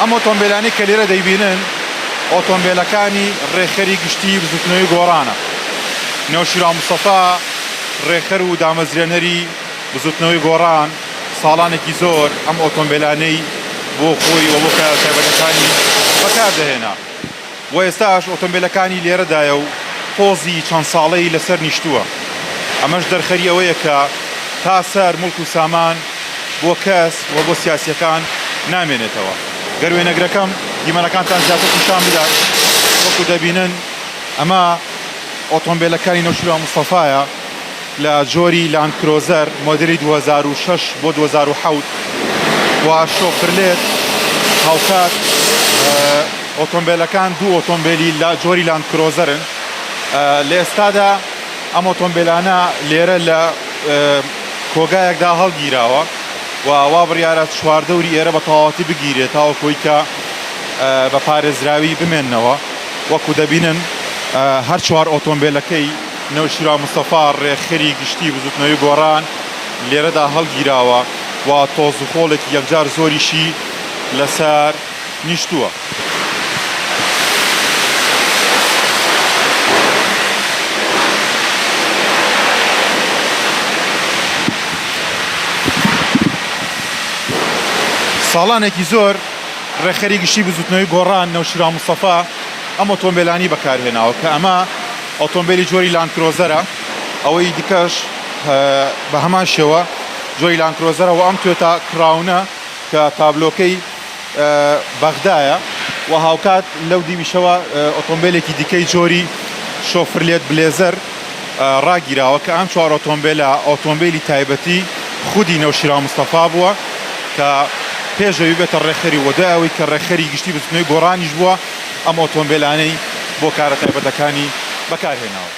ئەم ئۆتۆمبیلانەی کە لێرە دەیبینن ئۆتۆمبیلەکانی ڕێکخەری گشتی بزوتنەوەی گۆڕانە. نێوشیرا موستەفا ڕێکخەر و دامەزرێنەری بزوتنەوەی گۆڕان ساڵانێکی زۆر ئەم ئۆتۆمبیلانەی بۆ خۆی و بۆ تایبەتەکانی بەکاردەهێنا. و ئێستاش ئۆتۆمبیلەکانی لێرەدایە و تۆزی چەند ساڵەی لەسەر نیشتووە. ئەمەش دەرخەری ئەوەیە کە تا سەر مڵک و سامان بۆ کەس و بۆ سیاسیەکان نامێنێتەوە. گەر وێنەگرەکەم دیمەنەکانتان زیاتر پیشان بدات. وەکو دەبینن ئەمە ئۆتۆمبیلەکانی نێوشیرا موستەفایە لە جۆری لاند کرۆزەر مۆدلی 2006 بۆ 2007 و شۆفرلێت هاوکات ئۆتۆمبیلەکان دوو ئۆتۆمبیلی لە جۆری لاند کرۆزەرن. لە ئێستادا ئەم ئۆتۆمبیلانە لێرە لە کۆگایەکدا هەڵگیراوە و وا بڕیارە چواردەوری ئێرە بە تەواوەتی بگیرێت تاوەکۆی کە بە پارێزراوی بمێننەوە. وەکو دەبینن هەر چوار ئۆتۆمبیلەکەی نێوشیرا موستەفا ڕێکخەری گشتی بزوتنەوەی گۆڕان لێرەدا هەڵگیراوە و تۆز و خۆڵێکی یەکجار زۆریشی لەسەر نیشتووە. ساڵانێکی زۆر ڕێکخەری گشتی بزوتنەوەی گۆڕان نێوشیرا موستەفا ئەم ئۆتۆمبیلانی بەکارهێناوە کە ئەمە ئۆتۆمبیلی جۆری لاند کرۆزەرە. ئەوەی دیکەش بە هەمان شێوە جۆری لاند کرۆزەرە و ئەم توێتە کراونە کە تابلۆکەی بەغدایە و هاوکات لەو دیویشەوە ئۆتۆمبیلێکی دیکەی جۆری شۆفرلێت بلێزەر ڕاگیراوە کە ئەم چوار ئۆتۆمبیلە ئۆتۆمبیلی تایبەتی خودی نێوشیرا موستەفا بووە کە پێشەوی بێتە ڕێکخەری و دوای ئەوەی کە ڕێکخەری گشتی بزوتنەوەی گۆڕانیش بووە ئەم ئۆتۆمبیلانەی بۆ کارە تایبەتەکانی بەکارهێناوە.